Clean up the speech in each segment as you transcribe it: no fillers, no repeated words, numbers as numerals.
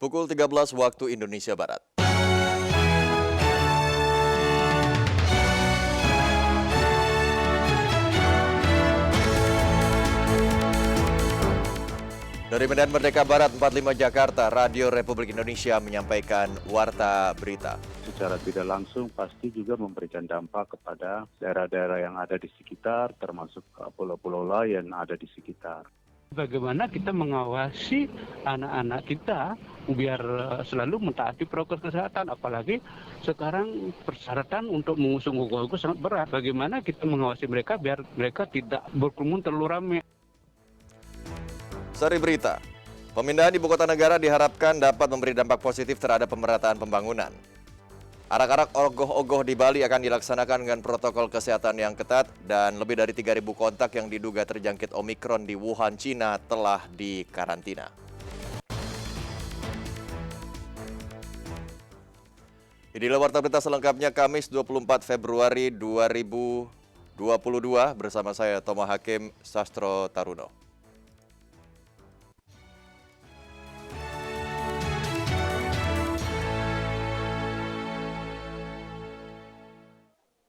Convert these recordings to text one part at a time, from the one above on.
Pukul 13 waktu Indonesia Barat. Dari Medan Merdeka Barat 45 Jakarta, Radio Republik Indonesia menyampaikan Warta Berita. Secara tidak langsung pasti juga memberikan dampak kepada daerah-daerah yang ada di sekitar, termasuk pulau-pulau lain yang ada di sekitar. Bagaimana kita mengawasi anak-anak kita biar selalu mentaati prokes kesehatan, apalagi sekarang persyaratan untuk mengusung ugo-ugo sangat berat. Bagaimana kita mengawasi mereka biar mereka tidak berkerumun terlalu ramai. Sari berita, pemindahan ibu kota negara diharapkan dapat memberi dampak positif terhadap pemerataan pembangunan. Arak-arak ogoh-ogoh di Bali akan dilaksanakan dengan protokol kesehatan yang ketat dan lebih dari 3.000 kontak yang diduga terjangkit Omikron di Wuhan, Cina telah dikarantina. Inilah Warta Berita selengkapnya Kamis 24 Februari 2022 bersama saya Toma Hakim Sastro Taruno.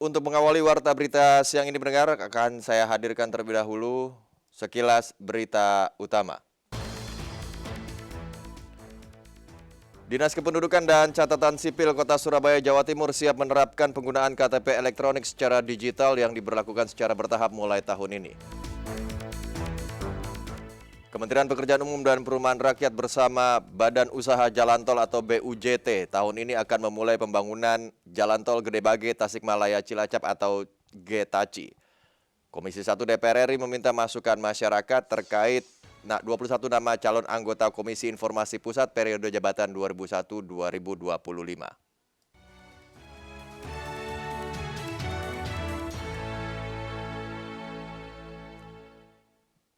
Untuk mengawali Warta Berita siang ini pendengar, akan saya hadirkan terlebih dahulu sekilas berita utama. Dinas Kependudukan dan Catatan Sipil Kota Surabaya, Jawa Timur siap menerapkan penggunaan KTP elektronik secara digital yang diberlakukan secara bertahap mulai tahun ini. Kementerian Pekerjaan Umum dan Perumahan Rakyat bersama Badan Usaha Jalan Tol atau BUJT tahun ini akan memulai pembangunan Jalan Tol Gede Bage Tasikmalaya Cilacap atau GTACI. Komisi 1 DPR RI meminta masukan masyarakat terkait 21 nama calon anggota Komisi Informasi Pusat periode jabatan 2001-2025.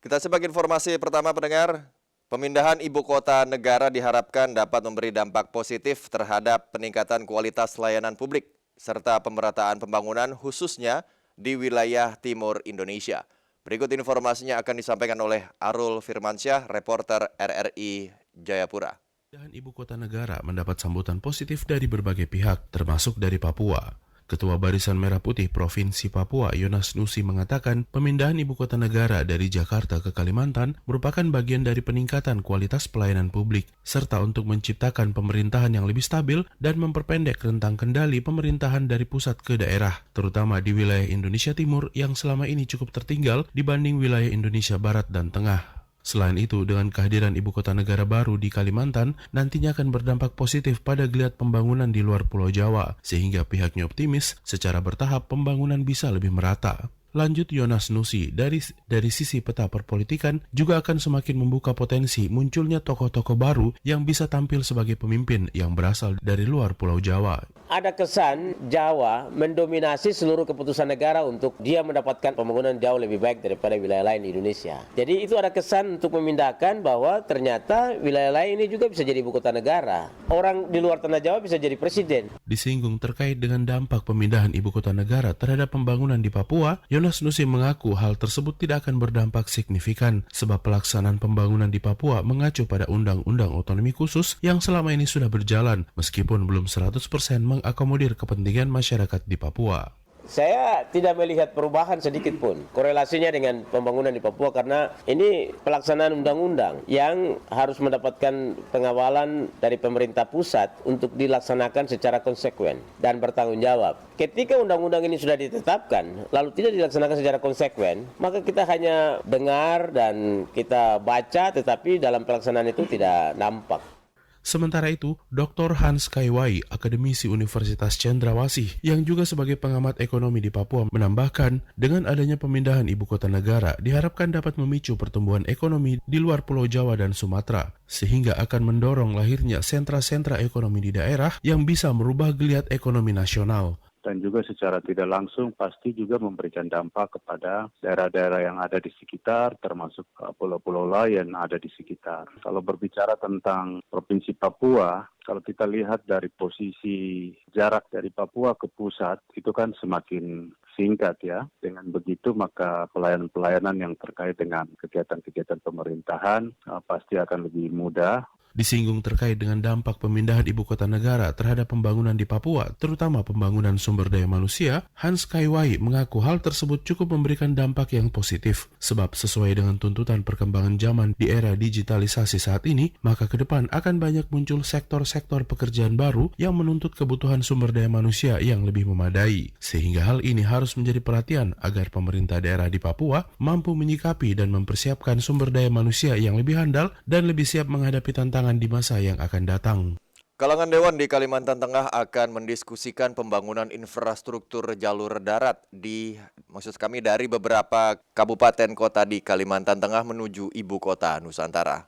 Kita simak informasi pertama pendengar, pemindahan ibu kota negara diharapkan dapat memberi dampak positif terhadap peningkatan kualitas layanan publik serta pemerataan pembangunan khususnya di wilayah timur Indonesia. Berikut informasinya akan disampaikan oleh Arul Firmansyah, reporter RRI Jayapura. Pemindahan ibu kota negara mendapat sambutan positif dari berbagai pihak, termasuk dari Papua. Ketua Barisan Merah Putih Provinsi Papua, Yonas Nusi mengatakan pemindahan ibu kota negara dari Jakarta ke Kalimantan merupakan bagian dari peningkatan kualitas pelayanan publik, serta untuk menciptakan pemerintahan yang lebih stabil dan memperpendek rentang kendali pemerintahan dari pusat ke daerah, terutama di wilayah Indonesia Timur yang selama ini cukup tertinggal dibanding wilayah Indonesia Barat dan Tengah. Selain itu, dengan kehadiran ibu kota negara baru di Kalimantan, nantinya akan berdampak positif pada geliat pembangunan di luar Pulau Jawa, sehingga pihaknya optimis secara bertahap pembangunan bisa lebih merata. Lanjut Yonas Nusi, dari sisi peta perpolitikan juga akan semakin membuka potensi munculnya tokoh-tokoh baru yang bisa tampil sebagai pemimpin yang berasal dari luar Pulau Jawa. Ada kesan Jawa mendominasi seluruh keputusan negara untuk dia mendapatkan pembangunan jauh lebih baik daripada wilayah lain di Indonesia. Jadi itu ada kesan untuk memindahkan bahwa ternyata wilayah lain ini juga bisa jadi ibu kota negara. Orang di luar tanah Jawa bisa jadi presiden. Disinggung terkait dengan dampak pemindahan ibu kota negara terhadap pembangunan di Papua, Yonas Nusi mengaku hal tersebut tidak akan berdampak signifikan sebab pelaksanaan pembangunan di Papua mengacu pada Undang-Undang Otonomi Khusus yang selama ini sudah berjalan meskipun belum 100% mengakomodir kepentingan masyarakat di Papua. Saya tidak melihat perubahan sedikit pun korelasinya dengan pembangunan di Papua karena ini pelaksanaan undang-undang yang harus mendapatkan pengawalan dari pemerintah pusat untuk dilaksanakan secara konsekuen dan bertanggung jawab. Ketika undang-undang ini sudah ditetapkan lalu tidak dilaksanakan secara konsekuen, maka kita hanya dengar dan kita baca tetapi dalam pelaksanaan itu tidak nampak. Sementara itu, Dr. Hans Kaiwai, akademisi Universitas Cendrawasih, yang juga sebagai pengamat ekonomi di Papua, menambahkan, dengan adanya pemindahan ibu kota negara, diharapkan dapat memicu pertumbuhan ekonomi di luar Pulau Jawa dan Sumatera, sehingga akan mendorong lahirnya sentra-sentra ekonomi di daerah yang bisa merubah geliat ekonomi nasional. Dan juga secara tidak langsung pasti juga memberikan dampak kepada daerah-daerah yang ada di sekitar, termasuk pulau-pulau lain yang ada di sekitar. Kalau berbicara tentang Provinsi Papua, kalau kita lihat dari posisi jarak dari Papua ke pusat, itu kan semakin singkat ya. Dengan begitu maka pelayanan-pelayanan yang terkait dengan kegiatan-kegiatan pemerintahan pasti akan lebih mudah. Disinggung terkait dengan dampak pemindahan ibu kota negara terhadap pembangunan di Papua, terutama pembangunan sumber daya manusia, Hans Kaiwai mengaku hal tersebut cukup memberikan dampak yang positif. Sebab sesuai dengan tuntutan perkembangan zaman di era digitalisasi saat ini, maka ke depan akan banyak muncul sektor-sektor pekerjaan baru yang menuntut kebutuhan sumber daya manusia yang lebih memadai. Sehingga hal ini harus menjadi perhatian agar pemerintah daerah di Papua mampu menyikapi dan mempersiapkan sumber daya manusia yang lebih handal dan lebih siap menghadapi tantangan di masa yang akan datang. Kalangan Dewan di Kalimantan Tengah akan mendiskusikan pembangunan infrastruktur jalur darat dari beberapa kabupaten kota di Kalimantan Tengah menuju ibu kota Nusantara.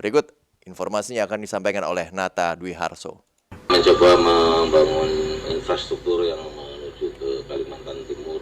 Berikut informasinya akan disampaikan oleh Nata Dwi Harso. Mencoba membangun infrastruktur yang menuju ke Kalimantan Timur,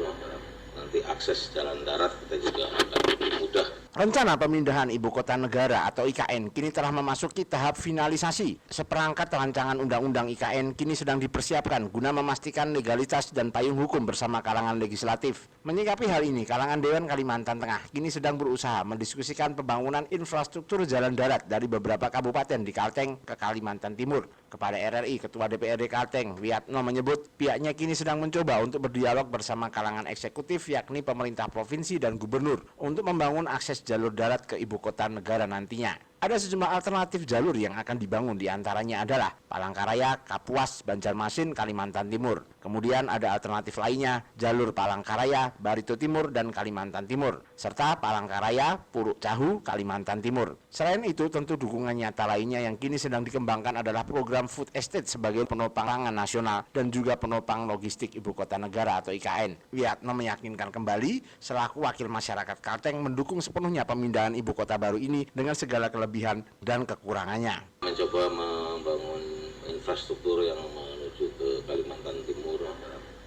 nanti akses jalan darat kita juga akan lebih mudah. Rencana pemindahan ibu kota negara atau IKN kini telah memasuki tahap finalisasi. Seperangkat rancangan undang-undang IKN kini sedang dipersiapkan guna memastikan legalitas dan payung hukum bersama kalangan legislatif. Menyikapi hal ini, kalangan Dewan Kalimantan Tengah kini sedang berusaha mendiskusikan pembangunan infrastruktur jalan darat dari beberapa kabupaten di Kalteng ke Kalimantan Timur. Kepada RRI, Ketua DPRD Kalteng, Wiatno menyebut pihaknya kini sedang mencoba untuk berdialog bersama kalangan eksekutif yakni pemerintah provinsi dan gubernur untuk membangun akses jalur darat ke ibu kota negara nantinya. Ada sejumlah alternatif jalur yang akan dibangun, diantaranya adalah Palangkaraya, Kapuas, Banjarmasin, Kalimantan Timur. Kemudian ada alternatif lainnya, jalur Palangkaraya, Barito Timur, dan Kalimantan Timur, serta Palangkaraya, Puruk Cahu, Kalimantan Timur. Selain itu, tentu dukungan nyata lainnya yang kini sedang dikembangkan adalah program Food Estate sebagai penopang pangan nasional dan juga penopang logistik ibu kota negara atau IKN. Wiatno meyakinkan kembali, selaku wakil masyarakat Kalteng mendukung sepenuhnya pemindahan ibu kota baru ini dengan segala kelebihan dan kekurangannya. Mencoba membangun infrastruktur yang menuju ke Kalimantan Timur,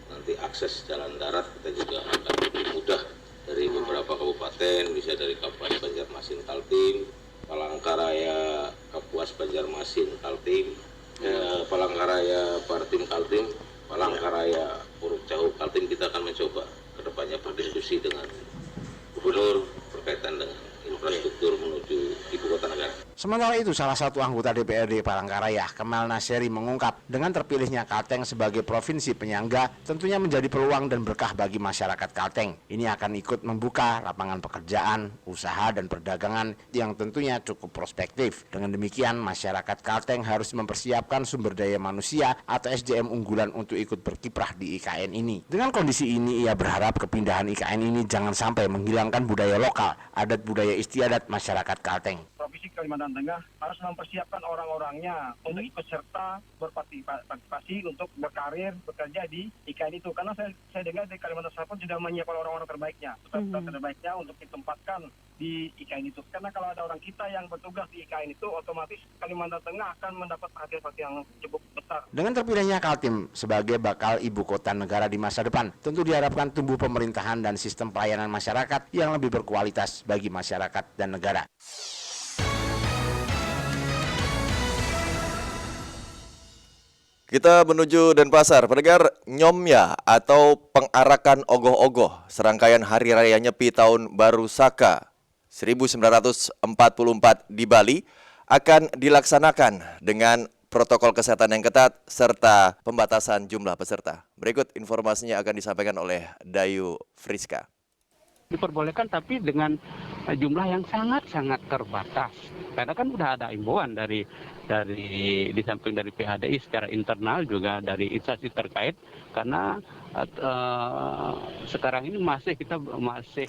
nanti akses jalan darat kita juga akan lebih mudah dari beberapa kabupaten, bisa dari Kapuas, Banjarmasin, Kaltim, Palangkaraya, Kapuas, Banjarmasin, Kaltim, Palangkaraya, Partim, Kaltim, Palangkaraya, Puruk Cahu, Kaltim. Kita akan mencoba kedepannya berdiskusi dengan gubernur berkaitan dengan infrastruktur menuju ibu kota negara. Sementara itu, salah satu anggota DPRD Palangkaraya, Kemal Naseri, mengungkap dengan terpilihnya Kalteng sebagai provinsi penyangga tentunya menjadi peluang dan berkah bagi masyarakat Kalteng. Ini akan ikut membuka lapangan pekerjaan, usaha, dan perdagangan yang tentunya cukup prospektif. Dengan demikian, masyarakat Kalteng harus mempersiapkan sumber daya manusia atau SDM unggulan untuk ikut berkiprah di IKN ini. Dengan kondisi ini, ia berharap kepindahan IKN ini jangan sampai menghilangkan budaya lokal, adat budaya istiadat masyarakat Kalteng. Provinsi Kalimantan Tengah harus mempersiapkan orang-orangnya untuk ikut serta berpartisipasi untuk berkarir, bekerja di IKN itu. Karena saya dengar di Kalimantan Selatan sudah menyiapkan orang-orang terbaiknya, terbaiknya untuk ditempatkan di IKN itu. Karena kalau ada orang kita yang bertugas di IKN itu, otomatis Kalimantan Tengah akan mendapat perhatian-perhatian yang cukup besar. Dengan terpilihnya Kaltim sebagai bakal ibu kota negara di masa depan, tentu diharapkan tumbuh pemerintahan dan sistem pelayanan masyarakat yang lebih berkualitas bagi masyarakat dan negara. Kita menuju Denpasar. Pendengar, Nyomya atau pengarakan ogoh-ogoh serangkaian Hari Raya Nyepi Tahun Baru Saka 1944 di Bali akan dilaksanakan dengan protokol kesehatan yang ketat serta pembatasan jumlah peserta. Berikut informasinya akan disampaikan oleh Dayu Friska. Diperbolehkan tapi dengan jumlah yang sangat-sangat terbatas. Karena kan sudah ada imbauan dari di samping dari PHDI secara internal juga dari instansi terkait karena sekarang ini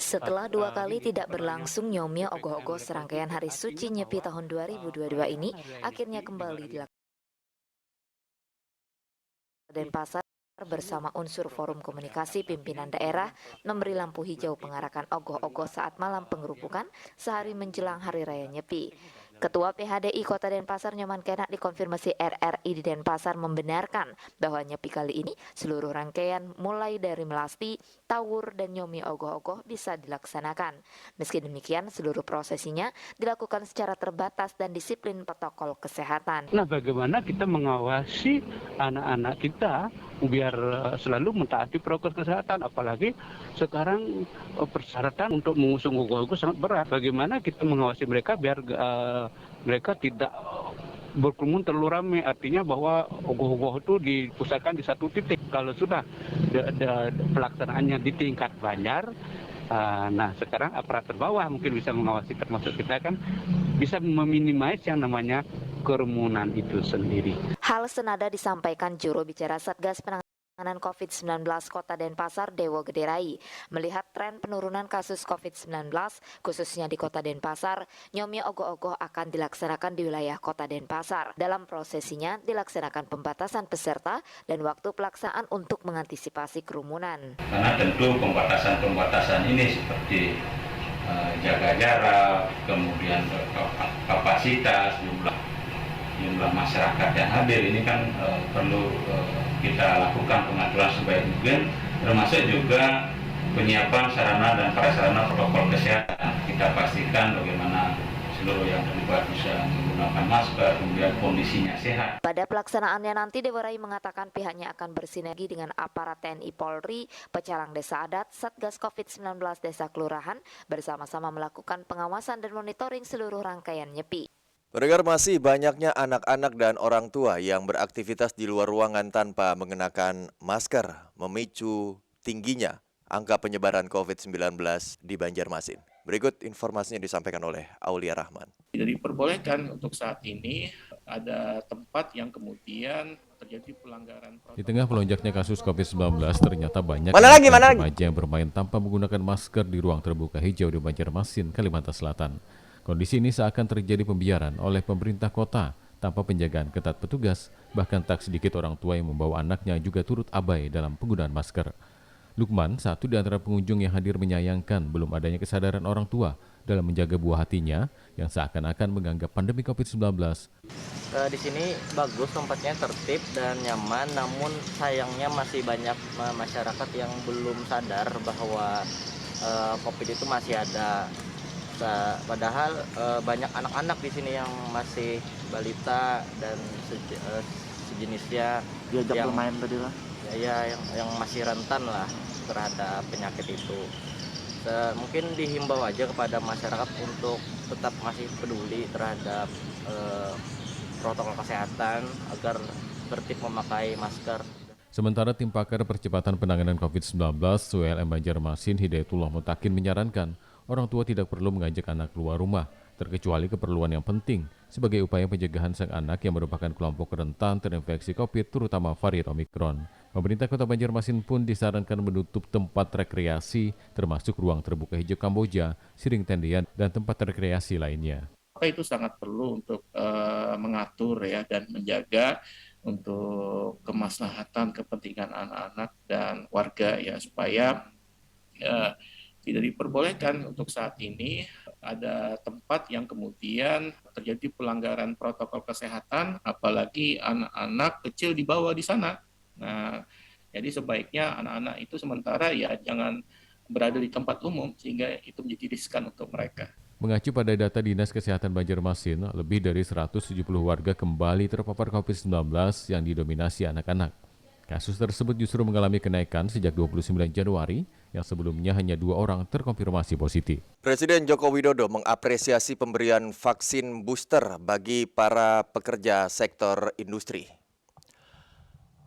setelah 2 kali tidak berlangsung Nyomya ogoh-ogoh serangkaian Hari Suci Nyepi tahun 2022 ini akhirnya kembali dilakukan Denpasar bersama unsur Forum Komunikasi Pimpinan Daerah memberi lampu hijau pengarakan ogoh-ogoh saat malam pengerupukan sehari menjelang Hari Raya Nyepi. Ketua PHDI Kota Denpasar Nyoman Kenak dikonfirmasi RRI di Denpasar membenarkan bahwa Nyepi kali ini seluruh rangkaian mulai dari melasti, tawur, dan nyomi ogoh-ogoh bisa dilaksanakan. Meski demikian, seluruh prosesinya dilakukan secara terbatas dan disiplin protokol kesehatan. Nah, bagaimana kita mengawasi anak-anak kita biar selalu mentaati protokol kesehatan, apalagi sekarang persyaratan untuk mengusung ogoh-ogoh sangat berat. Bagaimana kita mengawasi mereka biar mereka tidak berkerumun terlalu ramai, artinya bahwa ogoh-ogoh itu dipusatkan di satu titik. Kalau sudah pelaksanaannya di tingkat Banjar, nah sekarang aparatur bawah mungkin bisa mengawasi, termasuk kita kan bisa meminimais yang namanya kerumunan itu sendiri. Hal senada disampaikan juru bicara Satgas Penanganan COVID-19 Kota Denpasar, Dewo Gederai. Melihat tren penurunan kasus COVID-19, khususnya di Kota Denpasar, Nyomi Ogoh-ogoh akan dilaksanakan di wilayah Kota Denpasar. Dalam prosesinya dilaksanakan pembatasan peserta dan waktu pelaksanaan untuk mengantisipasi kerumunan. Karena tentu pembatasan ini seperti jaga jarak, kemudian kapasitas, jumlah masyarakat yang hadir ini kan perlu kita lakukan pengaturan sebaik mungkin, termasuk juga penyiapan sarana dan prasarana protokol kesehatan. Kita pastikan bagaimana seluruh yang terlibat bisa menggunakan masker, kemudian kondisinya sehat. Pada pelaksanaannya nanti, Dewo Rai mengatakan pihaknya akan bersinergi dengan aparat TNI Polri, pecalang desa adat, Satgas COVID-19 desa kelurahan, bersama-sama melakukan pengawasan dan monitoring seluruh rangkaian nyepi. Pendengar, masih banyaknya anak-anak dan orang tua yang beraktivitas di luar ruangan tanpa mengenakan masker memicu tingginya angka penyebaran COVID-19 di Banjarmasin. Berikut informasinya disampaikan oleh Aulia Rahman. Tidak diperbolehkan untuk saat ini ada tempat yang kemudian terjadi pelanggaran. Di tengah melonjaknya kasus COVID-19, ternyata banyak remaja yang bermain tanpa menggunakan masker di ruang terbuka hijau di Banjarmasin, Kalimantan Selatan. Kondisi ini seakan terjadi pembiaran oleh pemerintah kota tanpa penjagaan ketat petugas, bahkan tak sedikit orang tua yang membawa anaknya juga turut abai dalam penggunaan masker. Lukman, satu di antara pengunjung yang hadir, menyayangkan belum adanya kesadaran orang tua dalam menjaga buah hatinya yang seakan-akan menganggap pandemi COVID-19. Di sini bagus, tempatnya tertib dan nyaman, namun sayangnya masih banyak masyarakat yang belum sadar bahwa COVID itu masih ada. Padahal banyak anak-anak di sini yang masih balita dan sejenisnya yang bermain tadi lah. Ya, yang masih rentan lah terhadap penyakit itu. Mungkin dihimbau aja kepada masyarakat untuk tetap masih peduli terhadap protokol kesehatan agar tertib memakai masker. Sementara tim pakar percepatan penanganan COVID-19 ULM Banjarmasin Hidayatullah Mutakin menyarankan orang tua tidak perlu mengajak anak keluar rumah, terkecuali keperluan yang penting, sebagai upaya pencegahan sang anak yang merupakan kelompok rentan terinfeksi COVID, terutama varian Omikron. Pemerintah Kota Banjarmasin pun disarankan menutup tempat rekreasi, termasuk ruang terbuka hijau Kamboja, Siring Tendian, dan tempat rekreasi lainnya. Itu sangat perlu untuk mengatur ya dan menjaga untuk kemaslahatan kepentingan anak-anak dan warga ya, supaya tidak diperbolehkan untuk saat ini ada tempat yang kemudian terjadi pelanggaran protokol kesehatan, apalagi anak-anak kecil dibawa di sana. Nah, jadi sebaiknya anak-anak itu sementara ya jangan berada di tempat umum sehingga itu menjadi riskan untuk mereka. Mengacu pada data Dinas Kesehatan Banjarmasin, lebih dari 170 warga kembali terpapar COVID-19 yang didominasi anak-anak. Kasus tersebut justru mengalami kenaikan sejak 29 Januari, yang sebelumnya hanya 2 orang terkonfirmasi positif. Presiden Joko Widodo mengapresiasi pemberian vaksin booster bagi para pekerja sektor industri.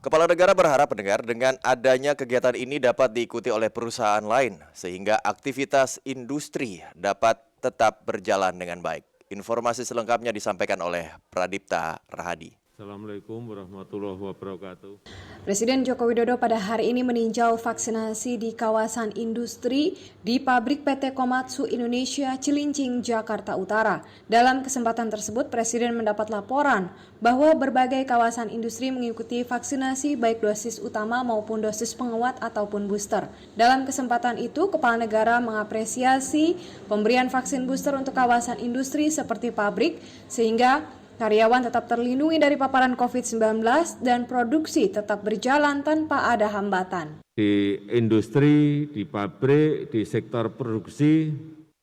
Kepala negara berharap dengan adanya kegiatan ini dapat diikuti oleh perusahaan lain, sehingga aktivitas industri dapat tetap berjalan dengan baik. Informasi selengkapnya disampaikan oleh Pradipta Rahadi. Assalamualaikum warahmatullahi wabarakatuh. Presiden Joko Widodo pada hari ini meninjau vaksinasi di kawasan industri di pabrik PT Komatsu Indonesia Cilincing, Jakarta Utara. Dalam kesempatan tersebut, Presiden mendapat laporan bahwa berbagai kawasan industri mengikuti vaksinasi baik dosis utama maupun dosis penguat ataupun booster. Dalam kesempatan itu, Kepala Negara mengapresiasi pemberian vaksin booster untuk kawasan industri seperti pabrik, sehingga karyawan tetap terlindungi dari paparan COVID-19 dan produksi tetap berjalan tanpa ada hambatan. Di industri, di pabrik, di sektor produksi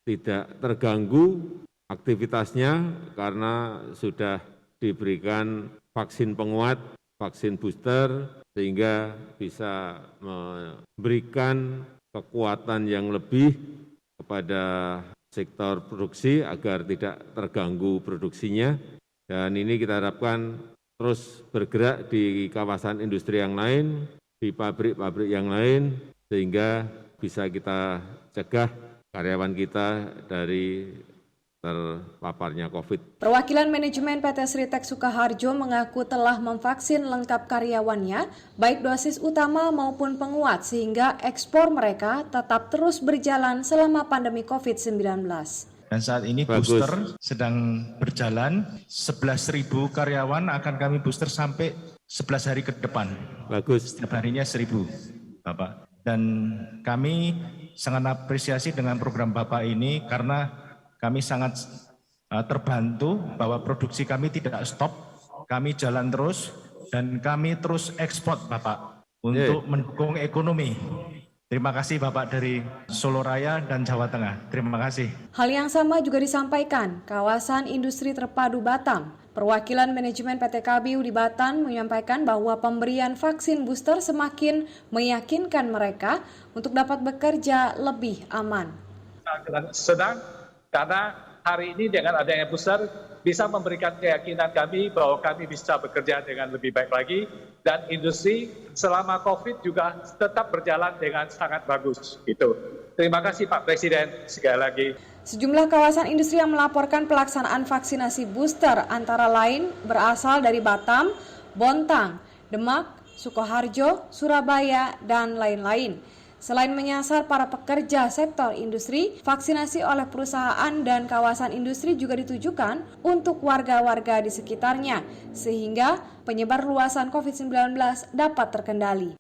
tidak terganggu aktivitasnya karena sudah diberikan vaksin penguat, vaksin booster, sehingga bisa memberikan kekuatan yang lebih kepada sektor produksi agar tidak terganggu produksinya. Dan ini kita harapkan terus bergerak di kawasan industri yang lain, di pabrik-pabrik yang lain, sehingga bisa kita cegah karyawan kita dari terpaparnya COVID. Perwakilan manajemen PT Sritek Sukaharjo mengaku telah memvaksin lengkap karyawannya, baik dosis utama maupun penguat, sehingga ekspor mereka tetap terus berjalan selama pandemi COVID-19. Dan saat ini booster sedang berjalan, 11.000 karyawan akan kami booster sampai 11 hari ke depan. Bagus. Setiap harinya 1.000, Bapak. Dan kami sangat apresiasi dengan program Bapak ini karena kami sangat terbantu bahwa produksi kami tidak stop, kami jalan terus, dan kami terus ekspor, Bapak, untuk mendukung ekonomi. Terima kasih Bapak dari Solo Raya dan Jawa Tengah. Terima kasih. Hal yang sama juga disampaikan kawasan industri terpadu Batam. Perwakilan manajemen PT KBU di Batam menyampaikan bahwa pemberian vaksin booster semakin meyakinkan mereka untuk dapat bekerja lebih aman. Senang karena hari ini dengan adanya booster bisa memberikan keyakinan kami bahwa kami bisa bekerja dengan lebih baik lagi dan industri selama COVID juga tetap berjalan dengan sangat bagus. Gitu. Terima kasih Pak Presiden sekali lagi. Sejumlah kawasan industri yang melaporkan pelaksanaan vaksinasi booster antara lain berasal dari Batam, Bontang, Demak, Sukoharjo, Surabaya, dan lain-lain. Selain menyasar para pekerja sektor industri, vaksinasi oleh perusahaan dan kawasan industri juga ditujukan untuk warga-warga di sekitarnya, sehingga penyebar luasan COVID-19 dapat terkendali.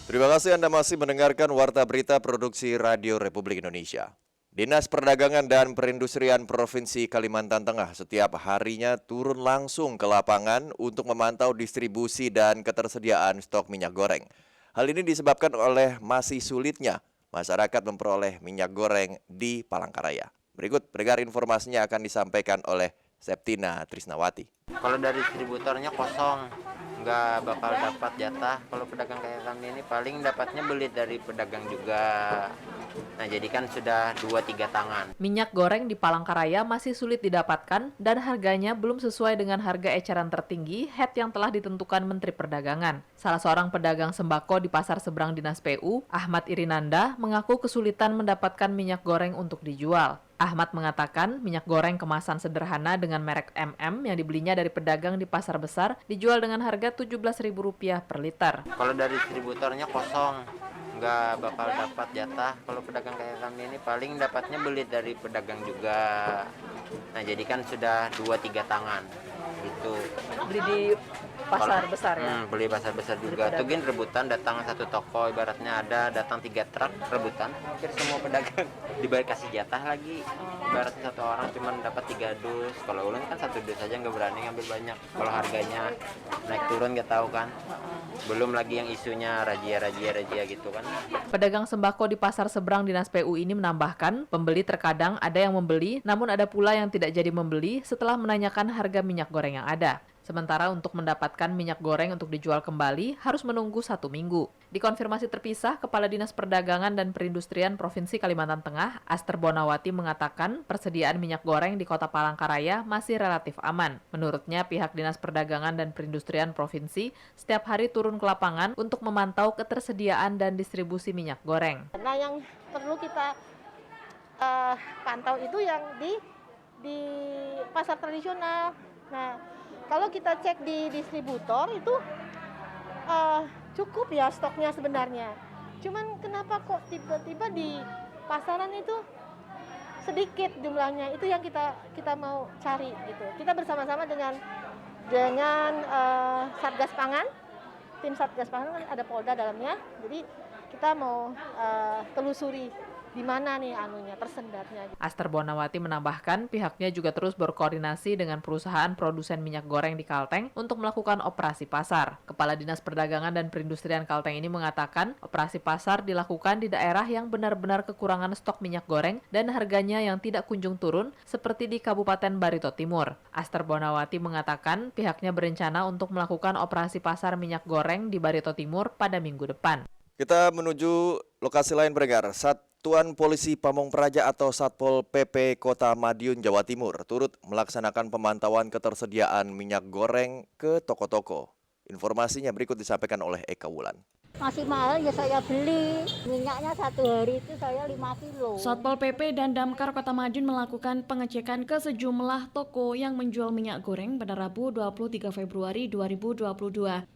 Terima kasih Anda masih mendengarkan Warta Berita Produksi Radio Republik Indonesia. Dinas Perdagangan dan Perindustrian Provinsi Kalimantan Tengah setiap harinya turun langsung ke lapangan untuk memantau distribusi dan ketersediaan stok minyak goreng. Hal ini disebabkan oleh masih sulitnya masyarakat memperoleh minyak goreng di Palangkaraya. Berikut pendengar informasinya akan disampaikan oleh Septina Trisnawati. Kalau dari distributornya kosong, nggak bakal dapat jatah. Kalau pedagang kayak kami ini paling dapatnya beli dari pedagang juga. Nah jadi kan sudah 2-3 tangan. Minyak goreng di Palangkaraya masih sulit didapatkan dan harganya belum sesuai dengan harga eceran tertinggi HET yang telah ditentukan Menteri Perdagangan. Salah seorang pedagang sembako di Pasar Seberang Dinas PU, Ahmad Irinanda, mengaku kesulitan mendapatkan minyak goreng untuk dijual. Ahmad mengatakan minyak goreng kemasan sederhana dengan merek MM yang dibelinya dari pedagang di pasar besar dijual dengan harga Rp17.000 per liter. Kalau dari distributornya kosong, nggak bakal dapat jatah. Kalau pedagang kayak kami ini paling dapatnya beli dari pedagang juga. Nah jadi kan sudah 2-3 tangan gitu. Beli di pasar besar ya? Beli pasar besar juga. Tuh gini rebutan datang satu toko ibaratnya ada datang 3 truk rebutan. Hampir semua pedagang dibayar kasih jatah lagi. Ibaratnya satu orang cuma dapat 3 dus. Kalau ulun kan 1 dus aja nggak berani ngambil banyak. Kalau harganya naik turun nggak tahu kan. Belum lagi yang isunya razia gitu kan. Pedagang sembako di Pasar Seberang Dinas PU ini menambahkan, pembeli terkadang ada yang membeli, namun ada pula yang tidak jadi membeli setelah menanyakan harga minyak goreng yang ada. Sementara untuk mendapatkan minyak goreng untuk dijual kembali harus menunggu 1 minggu. Dikonfirmasi terpisah, Kepala Dinas Perdagangan dan Perindustrian Provinsi Kalimantan Tengah, Aster Bonawati mengatakan persediaan minyak goreng di Kota Palangkaraya masih relatif aman. Menurutnya, pihak Dinas Perdagangan dan Perindustrian Provinsi setiap hari turun ke lapangan untuk memantau ketersediaan dan distribusi minyak goreng. Nah, yang perlu kita pantau itu yang di pasar tradisional. Nah, kalau kita cek di distributor itu cukup ya stoknya sebenarnya. Cuman kenapa kok tiba-tiba di pasaran itu sedikit jumlahnya? Itu yang kita mau cari gitu. Kita bersama-sama dengan Satgas Pangan, tim Satgas Pangan kan ada Polda dalamnya. Jadi kita mau telusuri di mana nih tersendatnya. Aster Bonawati menambahkan pihaknya juga terus berkoordinasi dengan perusahaan produsen minyak goreng di Kalteng untuk melakukan operasi pasar. Kepala Dinas Perdagangan dan Perindustrian Kalteng ini mengatakan operasi pasar dilakukan di daerah yang benar-benar kekurangan stok minyak goreng dan harganya yang tidak kunjung turun seperti di Kabupaten Barito Timur. Aster Bonawati mengatakan pihaknya berencana untuk melakukan operasi pasar minyak goreng di Barito Timur pada minggu depan. Kita menuju lokasi lain pendengar. Satuan Polisi Pamong Praja atau Satpol PP Kota Madiun, Jawa Timur turut melaksanakan pemantauan ketersediaan minyak goreng ke toko-toko. Informasinya berikut disampaikan oleh Eka Wulan. Masih mahal ya saya beli, minyaknya satu hari itu saya 5 kilo. Satpol PP dan Damkar Kota Madiun melakukan pengecekan ke sejumlah toko yang menjual minyak goreng pada Rabu 23 Februari 2022.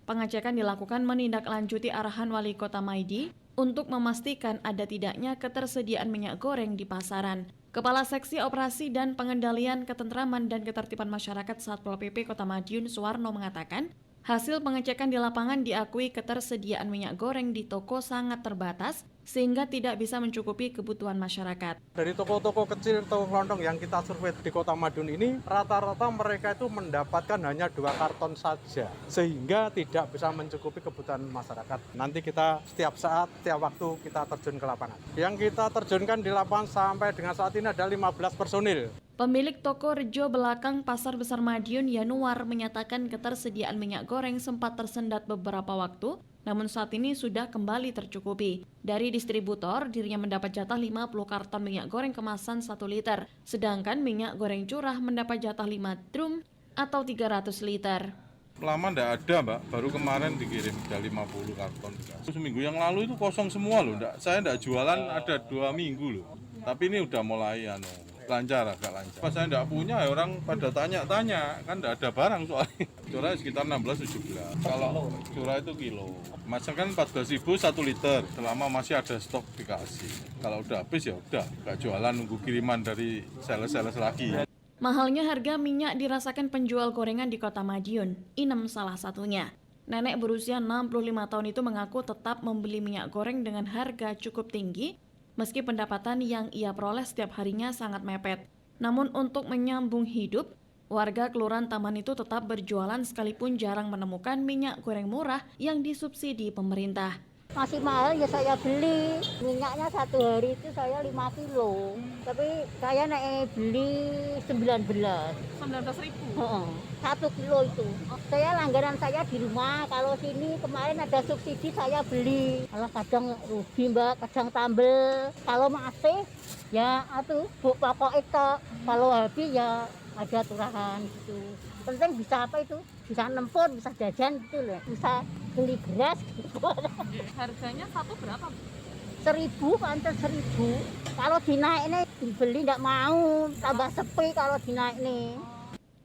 Pengecekan dilakukan menindaklanjuti arahan Wali Kota Maidi untuk memastikan ada tidaknya ketersediaan minyak goreng di pasaran. Kepala Seksi Operasi dan Pengendalian Ketentraman dan Ketertiban Masyarakat Satpol PP Kota Madiun, Suwarno, mengatakan, hasil pengecekan di lapangan diakui ketersediaan minyak goreng di toko sangat terbatas sehingga tidak bisa mencukupi kebutuhan masyarakat. Dari toko-toko kecil, toko kelontong yang kita survei di Kota Madiun ini, rata-rata mereka itu mendapatkan hanya 2 karton saja, sehingga tidak bisa mencukupi kebutuhan masyarakat. Nanti kita setiap saat, setiap waktu kita terjun ke lapangan. Yang kita terjunkan di lapangan sampai dengan saat ini ada 15 personil. Pemilik toko Rejo Belakang Pasar Besar Madiun, Yanuar, menyatakan ketersediaan minyak goreng sempat tersendat beberapa waktu, namun saat ini sudah kembali tercukupi. Dari distributor, dirinya mendapat jatah 50 karton minyak goreng kemasan 1 liter, sedangkan minyak goreng curah mendapat jatah 5 drum atau 300 liter. Lama enggak ada, Mbak. Baru kemarin dikirim ada 50 karton. Seminggu yang lalu itu kosong semua loh. Saya enggak jualan ada 2 minggu loh. Tapi ini udah mulai lancar, agak lancar. Pas saya enggak punya, ya orang pada tanya-tanya, kan enggak ada barang soalnya. Curah sekitar 16-17. Kalau curah itu kilo. Masnya kan 14.000 1 liter. Selama masih ada stok dikasih. Kalau udah habis ya udah, enggak jualan, nunggu kiriman dari sales-sales lagi. Mahalnya harga minyak dirasakan penjual gorengan di Kota Madiun. Inem salah satunya. Nenek berusia 65 tahun itu mengaku tetap membeli minyak goreng dengan harga cukup tinggi, meski pendapatan yang ia peroleh setiap harinya sangat mepet. Namun untuk menyambung hidup, warga Kelurahan Taman itu tetap berjualan sekalipun jarang menemukan minyak goreng murah yang disubsidi pemerintah. Masih mahal ya saya beli, minyaknya 1 hari itu saya 5 kilo. Tapi saya naik beli 19.000. 1 kilo itu. Saya langganan saya di rumah, kalau sini kemarin ada subsidi saya beli. Kalau kadang rugi Mbak, kadang tambel. Kalau masih ya pokok itu. Kalau habis ya ada turahan gitu. Penting bisa apa itu? Bisa nempur, bisa jajan gitu loh. Bisa beli beras gitu. Harganya satu berapa? 1.000, pantas 1.000. Kalau dinaik ini dibeli enggak mau, tambah sepi kalau dinaik nih.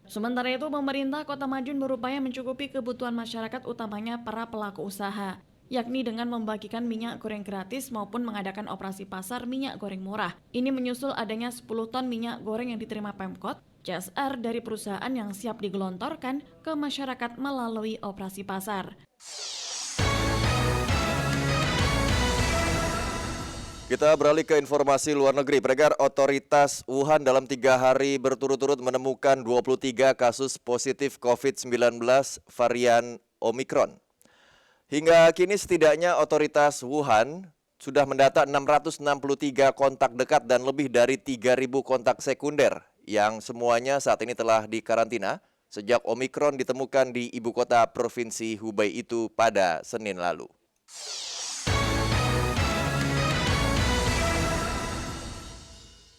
Sementara itu, pemerintah Kota Madiun berupaya mencukupi kebutuhan masyarakat, utamanya para pelaku usaha, yakni dengan membagikan minyak goreng gratis maupun mengadakan operasi pasar minyak goreng murah. Ini menyusul adanya 10 ton minyak goreng yang diterima Pemkot, CSR dari perusahaan yang siap digelontorkan ke masyarakat melalui operasi pasar. Kita beralih ke informasi luar negeri. Pendengar, otoritas Wuhan dalam 3 hari berturut-turut menemukan 23 kasus positif COVID-19 varian Omicron. Hingga kini setidaknya otoritas Wuhan sudah mendata 663 kontak dekat dan lebih dari 3.000 kontak sekunder yang semuanya saat ini telah dikarantina sejak Omicron ditemukan di ibu kota provinsi Hubei itu pada Senin lalu.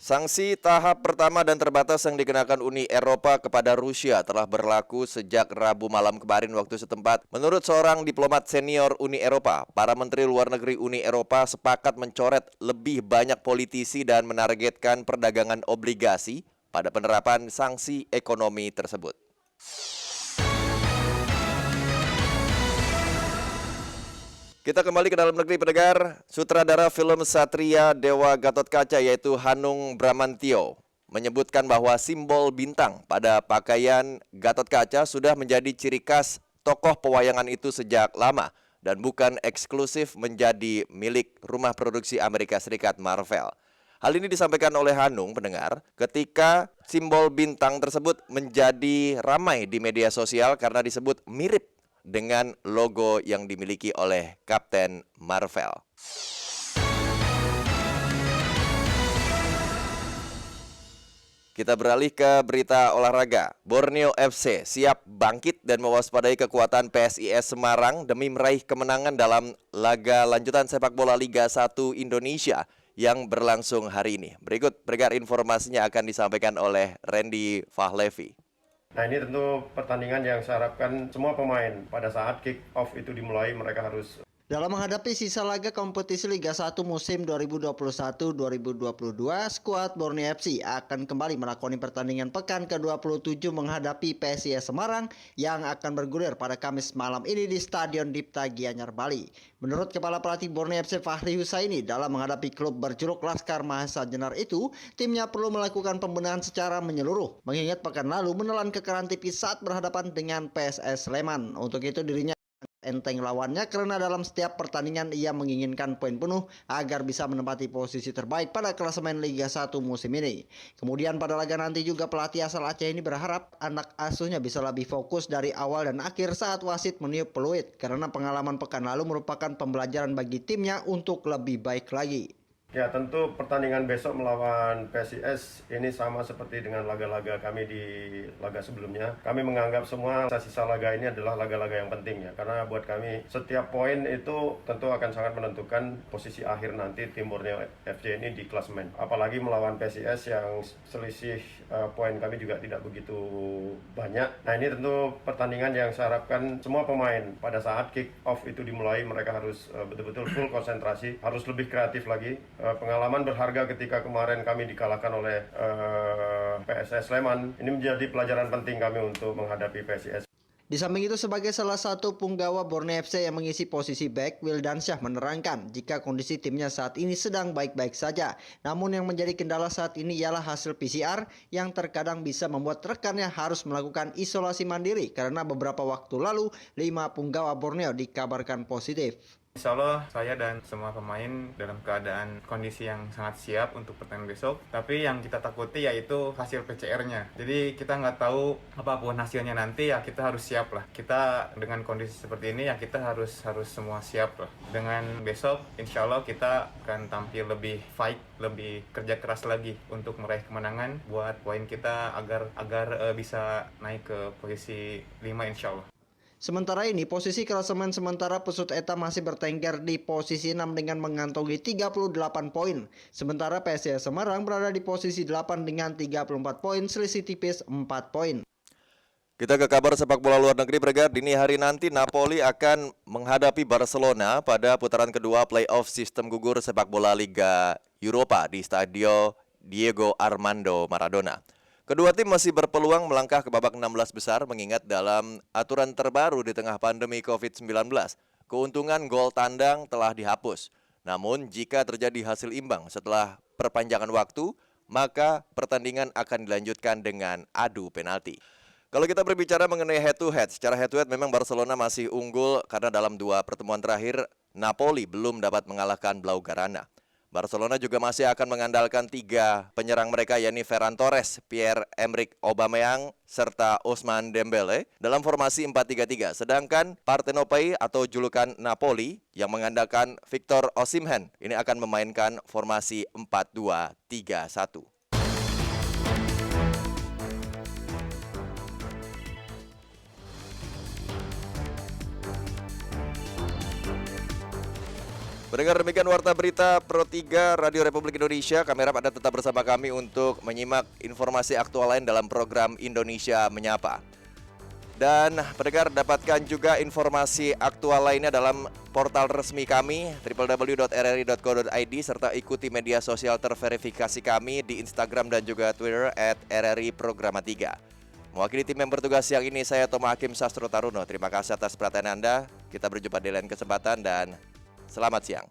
Sanksi tahap pertama dan terbatas yang dikenakan Uni Eropa kepada Rusia telah berlaku sejak Rabu malam kemarin waktu setempat. Menurut seorang diplomat senior Uni Eropa, para menteri luar negeri Uni Eropa sepakat mencoret lebih banyak politisi dan menargetkan perdagangan obligasi pada penerapan sanksi ekonomi tersebut. Kita kembali ke dalam negeri, pendengar. Sutradara film Satria Dewa Gatot Kaca yaitu Hanung Bramantyo menyebutkan bahwa simbol bintang pada pakaian Gatot Kaca sudah menjadi ciri khas tokoh pewayangan itu sejak lama dan bukan eksklusif menjadi milik rumah produksi Amerika Serikat Marvel. Hal ini disampaikan oleh Hanung, pendengar, ketika simbol bintang tersebut menjadi ramai di media sosial karena disebut mirip dengan logo yang dimiliki oleh Kapten Marvel. Kita beralih ke berita olahraga. Borneo FC siap bangkit dan mewaspadai kekuatan PSIS Semarang demi meraih kemenangan dalam laga lanjutan sepak bola Liga 1 Indonesia yang berlangsung hari ini. Berikut informasinya akan disampaikan oleh Randy Fahlevi. Nah, ini tentu pertandingan yang saya harapkan semua pemain pada saat kick off itu dimulai mereka harus dalam menghadapi sisa laga kompetisi Liga 1 musim 2021-2022, skuad Borneo FC akan kembali melakoni pertandingan pekan ke-27 menghadapi PSIS Semarang yang akan bergulir pada Kamis malam ini di Stadion Dipta Gianyar, Bali. Menurut Kepala Pelatih Borneo FC Fahri Husaini, dalam menghadapi klub berjuluk Laskar Mahesa Jenar itu, timnya perlu melakukan pembenahan secara menyeluruh, mengingat pekan lalu menelan kekalahan tipis saat berhadapan dengan PSS Sleman. Untuk itu dirinya enteng lawannya karena dalam setiap pertandingan ia menginginkan poin penuh agar bisa menempati posisi terbaik pada klasemen Liga 1 musim ini. Kemudian pada laga nanti juga pelatih asal Aceh ini berharap anak asuhnya bisa lebih fokus dari awal dan akhir saat wasit meniup peluit karena pengalaman pekan lalu merupakan pembelajaran bagi timnya untuk lebih baik lagi. Ya, tentu pertandingan besok melawan PSIS ini sama seperti dengan laga-laga kami di laga sebelumnya. Kami menganggap semua sisa laga ini adalah laga-laga yang penting ya, karena buat kami setiap poin itu tentu akan sangat menentukan posisi akhir nanti tim Borneo FC ini di klasemen. Apalagi melawan PSIS yang selisih poin kami juga tidak begitu banyak. Nah, ini tentu pertandingan yang saya harapkan semua pemain pada saat kick off itu dimulai mereka harus betul-betul full konsentrasi, harus lebih kreatif lagi. Pengalaman berharga ketika kemarin kami dikalahkan oleh PSS Sleman ini menjadi pelajaran penting kami untuk menghadapi PSIS. Di samping itu, sebagai salah satu punggawa Borneo FC yang mengisi posisi back, Wildansyah menerangkan jika kondisi timnya saat ini sedang baik-baik saja. Namun yang menjadi kendala saat ini ialah hasil PCR yang terkadang bisa membuat rekannya harus melakukan isolasi mandiri karena beberapa waktu lalu 5 punggawa Borneo dikabarkan positif. Insya Allah saya dan semua pemain dalam keadaan kondisi yang sangat siap untuk pertandingan besok. Tapi yang kita takuti yaitu hasil PCR-nya. Jadi kita nggak tahu apapun hasilnya nanti ya kita harus siap lah. Kita dengan kondisi seperti ini ya kita harus semua siap lah. Dengan besok insya Allah kita akan tampil lebih fight, lebih kerja keras lagi untuk meraih kemenangan buat poin kita agar bisa naik ke posisi 5 insya Allah. Sementara ini, posisi klasemen sementara Pusut Eta masih bertengger di posisi 6 dengan mengantongi 38 poin. Sementara PSIS Semarang berada di posisi 8 dengan 34 poin, selisih tipis 4 poin. Kita ke kabar sepak bola luar negeri, Bregar. Dini hari nanti Napoli akan menghadapi Barcelona pada putaran kedua playoff sistem gugur sepak bola Liga Eropa di Stadio Diego Armando Maradona. Kedua tim masih berpeluang melangkah ke babak 16 besar mengingat dalam aturan terbaru di tengah pandemi COVID-19, keuntungan gol tandang telah dihapus. Namun jika terjadi hasil imbang setelah perpanjangan waktu, maka pertandingan akan dilanjutkan dengan adu penalti. Kalau kita berbicara mengenai head to head, secara head to head memang Barcelona masih unggul karena dalam 2 pertemuan terakhir Napoli belum dapat mengalahkan Blaugrana. Barcelona juga masih akan mengandalkan 3 penyerang mereka yakni Ferran Torres, Pierre-Emerick Aubameyang, serta Ousmane Dembele dalam formasi 4-3-3. Sedangkan Partenopei atau julukan Napoli yang mengandalkan Victor Osimhen ini akan memainkan formasi 4-2-3-1. Pendengar, demikian Warta Berita Pro 3 Radio Republik Indonesia. Kami harap Anda tetap bersama kami untuk menyimak informasi aktual lain dalam program Indonesia Menyapa. Dan pendengar, dapatkan juga informasi aktual lainnya dalam portal resmi kami www.rri.co.id serta ikuti media sosial terverifikasi kami di Instagram dan juga Twitter @RRI_Programa3. Mewakili tim yang bertugas siang ini, saya Toma Hakim Sastro Taruno. Terima kasih atas perhatian Anda. Kita berjumpa di lain kesempatan dan selamat siang.